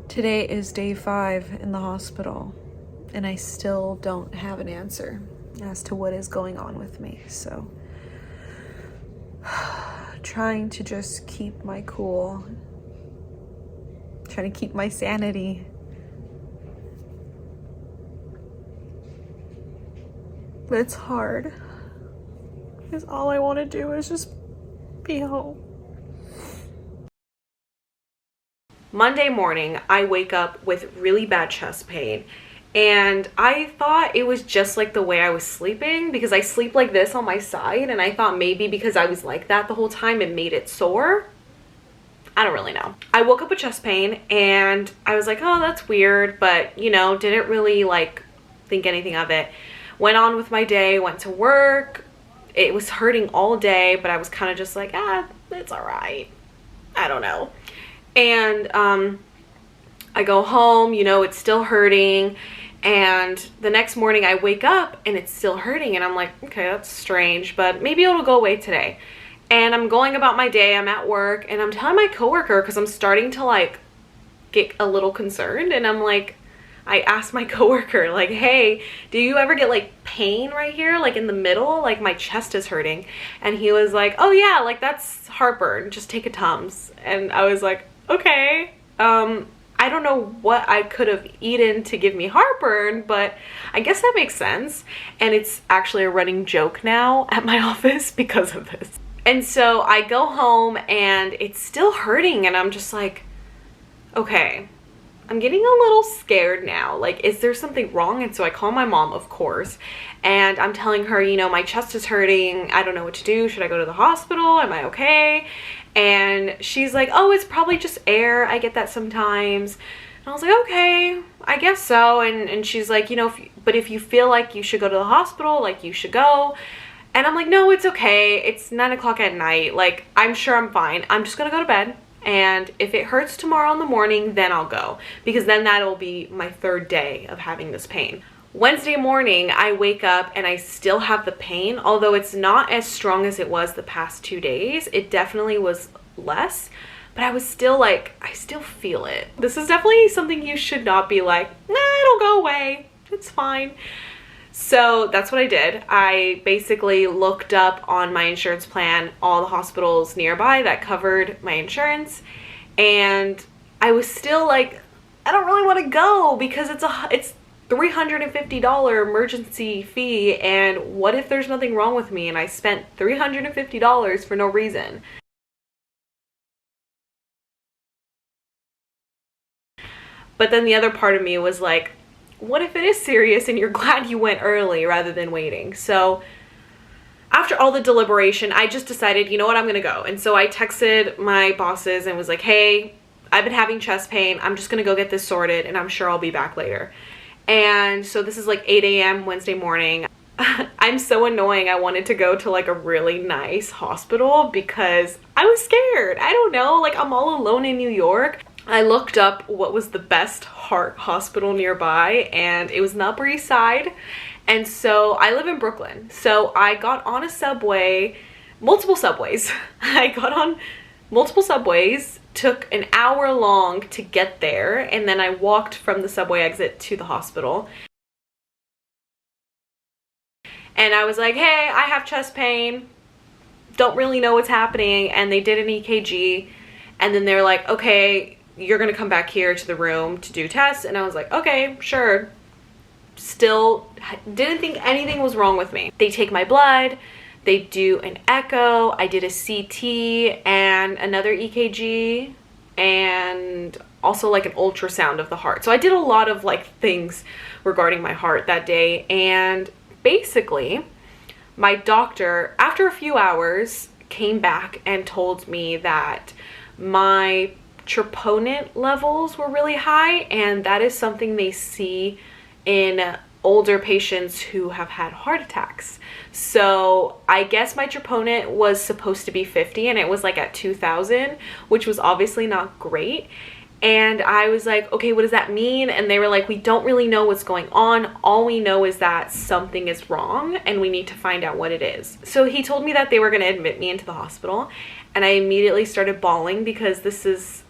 Today is day 5 in the hospital, and I still don't have an answer as to what is going on with me. So, trying to just keep my cool, trying to keep my sanity. But it's hard, because all I want to do is just be home. Monday morning, I wake up with really bad chest pain, and I thought it was just like the way I was sleeping, because I sleep like this on my side, and I thought maybe because I was like that the whole time it made it sore. I don't really know. I woke up with chest pain, and I was like, oh, that's weird, but you know, didn't really like think anything of it. Went on with my day, went to work. It was hurting all day, but I was kind of just like, it's all right. I don't know. And I go home, you know, it's still hurting, and the next morning I wake up and it's still hurting, and I'm like, okay, that's strange, but maybe it'll go away today. And I'm going about my day, I'm at work, and I'm telling my coworker, because I'm starting to like get a little concerned, and I'm like, I asked my coworker, like, hey, do you ever get like pain right here, like in the middle, like my chest is hurting? And he was like, oh yeah, like that's heartburn, just take a Tums. And I was like, okay, I don't know what I could have eaten to give me heartburn, but I guess that makes sense. And it's actually a running joke now at my office because of this. And so I go home and it's still hurting, and I'm just like, okay, I'm getting a little scared now. Like, is there something wrong? And so I call my mom, of course, and I'm telling her, you know, my chest is hurting. I don't know what to do. Should I go to the hospital? Am I okay? And she's like, oh, it's probably just air. I get that sometimes. And I was like, okay, I guess so. And she's like, you know, but if you feel like you should go to the hospital, like you should go. And I'm like, no, it's okay. It's 9 o'clock at night. Like, I'm sure I'm fine. I'm just gonna go to bed. And if it hurts tomorrow in the morning, then I'll go, because then that'll be my 3rd day of having this pain. Wednesday morning, I wake up and I still have the pain, although it's not as strong as it was the past 2 days. It definitely was less, but I was still like, I still feel it. This is definitely something you should not be like, nah, it'll go away, it's fine. So that's what I did. I basically looked up on my insurance plan all the hospitals nearby that covered my insurance, and I was still like, I don't really want to go because it's $350 emergency fee, and what if there's nothing wrong with me and I spent $350 for no reason? But then the other part of me was like, what if it is serious and you're glad you went early rather than waiting? So after all the deliberation, I just decided, you know what, I'm gonna go. And so I texted my bosses and was like, hey, I've been having chest pain. I'm just gonna go get this sorted, and I'm sure I'll be back later. And so this is like 8 a.m. Wednesday morning. I'm so annoying. I wanted to go to like a really nice hospital because I was scared. I don't know, like I'm all alone in New York. I looked up what was the best heart hospital nearby, and it was in the Upper East Side. And so I live in Brooklyn. So I got on a subway, multiple subways. I got on multiple subways, took an hour long to get there, and then I walked from the subway exit to the hospital. And I was like, hey, I have chest pain, don't really know what's happening. And they did an EKG, and then they're like, okay, you're gonna come back here to the room to do tests. And I was like, okay, sure. Still didn't think anything was wrong with me. They take my blood, they do an echo, I did a CT and another EKG, and also like an ultrasound of the heart. So I did a lot of like things regarding my heart that day. And basically my doctor, after a few hours, came back and told me that my troponin levels were really high, and that is something they see in older patients who have had heart attacks. So I guess my troponin was supposed to be 50, and it was like at 2,000, which was obviously not great. And I was like, okay, what does that mean? And they were like, we don't really know what's going on. All we know is that something is wrong and we need to find out what it is. So he told me that they were going to admit me into the hospital, and I immediately started bawling because this is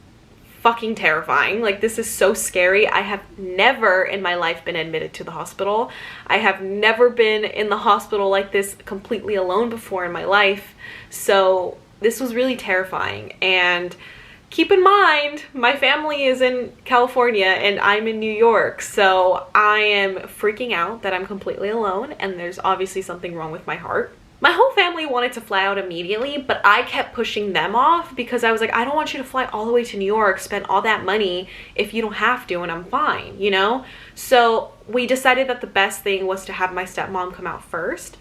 fucking terrifying. Like, this is so scary. I have never in my life been admitted to the hospital. I have never been in the hospital like this completely alone before in my life. So this was really terrifying. And keep in mind, my family is in California and I'm in New York. So I am freaking out that I'm completely alone, and there's obviously something wrong with my heart. My whole family wanted to fly out immediately, but I kept pushing them off because I was like, I don't want you to fly all the way to New York, spend all that money if you don't have to, and I'm fine, you know? So we decided that the best thing was to have my stepmom come out first.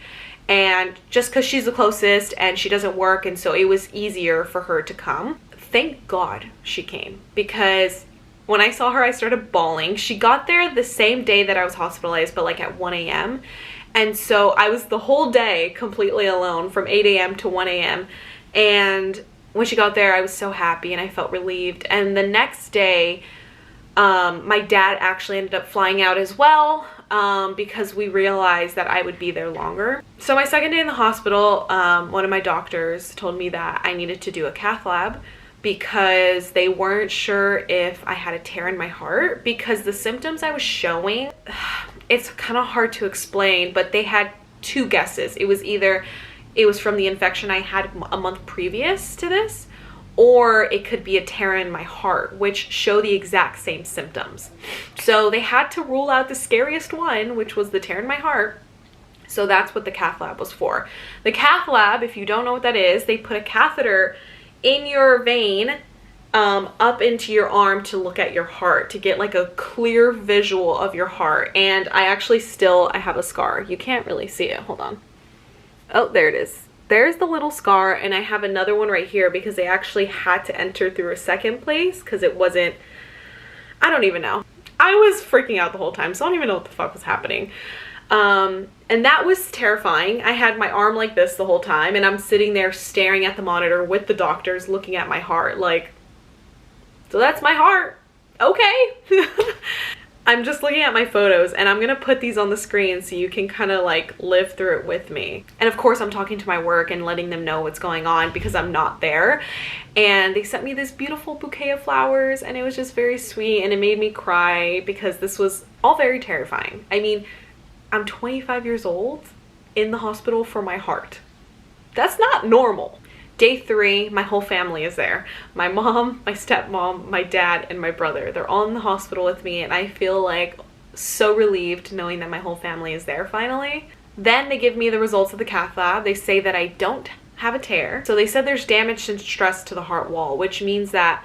And just because she's the closest and she doesn't work, and so it was easier for her to come. Thank God she came, because when I saw her, I started bawling. She got there the same day that I was hospitalized, but like at 1 a.m. And so I was the whole day completely alone from 8 a.m. to 1 a.m. And when she got there, I was so happy and I felt relieved. And the next day, my dad actually ended up flying out as well, because we realized that I would be there longer. So my second day in the hospital, one of my doctors told me that I needed to do a cath lab because they weren't sure if I had a tear in my heart, because the symptoms I was showing, it's kind of hard to explain, but they had two guesses. It was either it was from the infection I had a month previous to this, or it could be a tear in my heart, which show the exact same symptoms. So they had to rule out the scariest one, which was the tear in my heart. So that's what the cath lab was for. The cath lab, if you don't know what that is, they put a catheter in your vein up into your arm to look at your heart, to get like a clear visual of your heart. And I actually I have a scar. You can't really see it. Hold on. Oh, there it is. There's the little scar, and I have another one right here because they actually had to enter through a second place because it wasn't, I don't even know. I was freaking out the whole time, so I don't even know what the fuck was happening. And that was terrifying. I had my arm like this the whole time, and I'm sitting there staring at the monitor with the doctors looking at my heart like, so that's my heart. Okay. I'm just looking at my photos, and I'm gonna put these on the screen so you can kind of like live through it with me. And of course I'm talking to my work and letting them know what's going on because I'm not there. And they sent me this beautiful bouquet of flowers, and it was just very sweet, and it made me cry because this was all very terrifying. I mean, I'm 25 years old in the hospital for my heart. That's not normal. Day 3, my whole family is there. My mom, my stepmom, my dad, and my brother. They're all in the hospital with me, and I feel like so relieved knowing that my whole family is there finally. Then they give me the results of the cath lab. They say that I don't have a tear. So they said there's damage and stress to the heart wall, which means that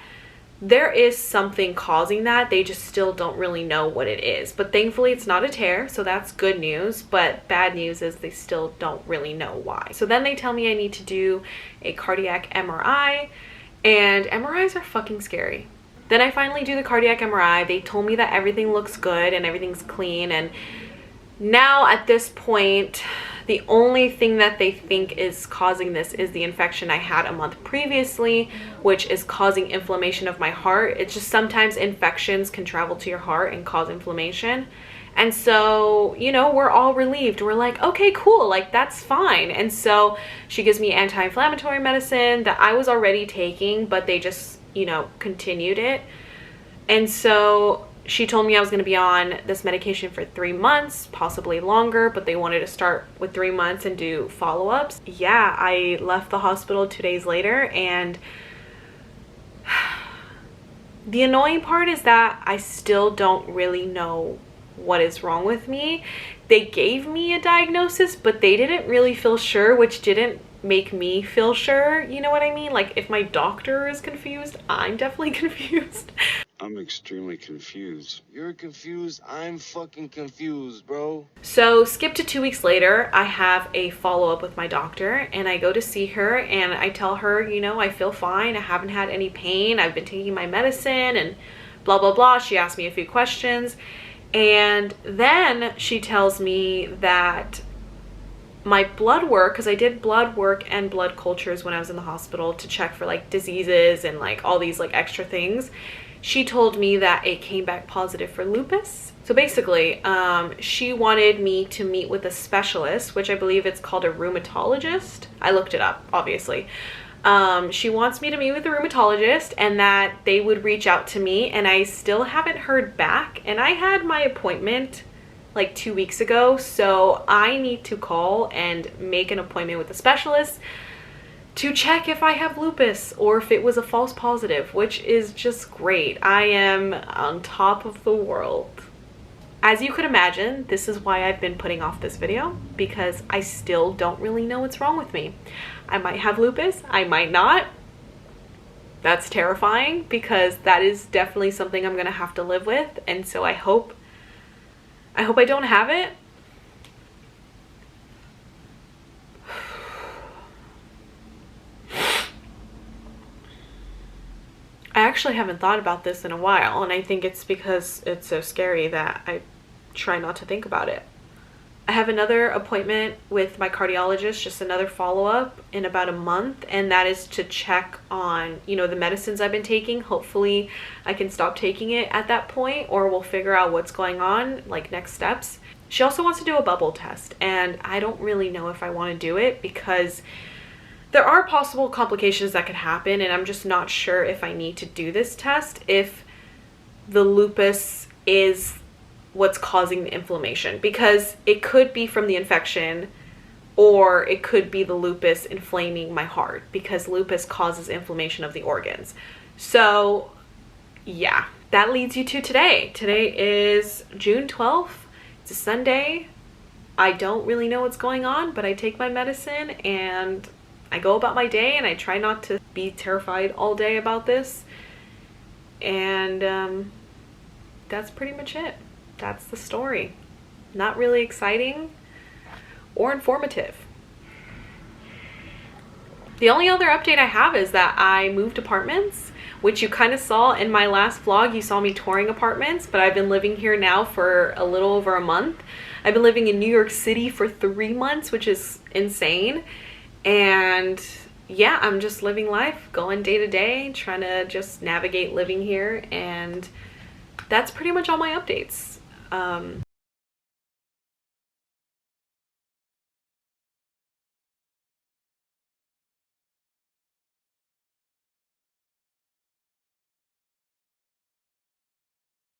there is something causing that. They just still don't really know what it is. But thankfully it's not a tear, so that's good news. But bad news is they still don't really know why. So then they tell me I need to do a cardiac MRI, and MRIs are fucking scary. Then I finally do the cardiac MRI. They told me that everything looks good and everything's clean, and now at this point, the only thing that they think is causing this is the infection I had a month previously, which is causing inflammation of my heart. It's just sometimes infections can travel to your heart and cause inflammation. And so, you know, we're all relieved. We're like, okay, cool, like that's fine. And so she gives me anti-inflammatory medicine that I was already taking, but they just, you know, continued it. And so she told me I was going to be on this medication for 3 months, possibly longer, but they wanted to start with 3 months and do follow-ups. Yeah, I left the hospital 2 days later, and the annoying part is that I still don't really know what is wrong with me. They gave me a diagnosis, but they didn't really feel sure, which didn't make me feel sure. You know what I mean? Like, if my doctor is confused, I'm definitely confused. I'm extremely confused. You're confused. I'm fucking confused, bro. So skip to 2 weeks later, I have a follow-up with my doctor, and I go to see her, and I tell her, you know, I feel fine. I haven't had any pain. I've been taking my medicine and blah, blah, blah. She asked me a few questions, and then she tells me that my blood work, because I did blood work and blood cultures when I was in the hospital to check for like diseases and like all these like extra things. She told me that it came back positive for lupus. So basically, she wanted me to meet with a specialist, which I believe it's called a rheumatologist. I looked it up, obviously. She wants me to meet with a rheumatologist and that they would reach out to me, and I still haven't heard back. And I had my appointment like 2 weeks ago, so I need to call and make an appointment with a specialist to check if I have lupus or if it was a false positive, which is just great. I am on top of the world. As you could imagine, this is why I've been putting off this video, because I still don't really know what's wrong with me. I might have lupus, I might not. That's terrifying because that is definitely something I'm gonna have to live with, and so I hope I don't have it. I actually haven't thought about this in a while, and I think it's because it's so scary that I try not to think about it. I have another appointment with my cardiologist, just another follow-up in about a month, and that is to check on, you know, the medicines I've been taking. Hopefully I can stop taking it at that point, or we'll figure out what's going on, like next steps. She also wants to do a bubble test, and I don't really know if I want to do it because there are possible complications that could happen, and I'm just not sure if I need to do this test if the lupus is what's causing the inflammation, because it could be from the infection or it could be the lupus inflaming my heart, because lupus causes inflammation of the organs. So yeah, that leads you to today. Today is June 12th. It's a Sunday. I don't really know what's going on, but I take my medicine and I go about my day, and I try not to be terrified all day about this. And that's pretty much it. That's the story. Not really exciting or informative. The only other update I have is that I moved apartments, which you kind of saw in my last vlog. You saw me touring apartments, but I've been living here now for a little over a month. I've been living in New York City for 3 months, which is insane. And yeah, I'm just living life, going day to day, trying to just navigate living here. And that's pretty much all my updates.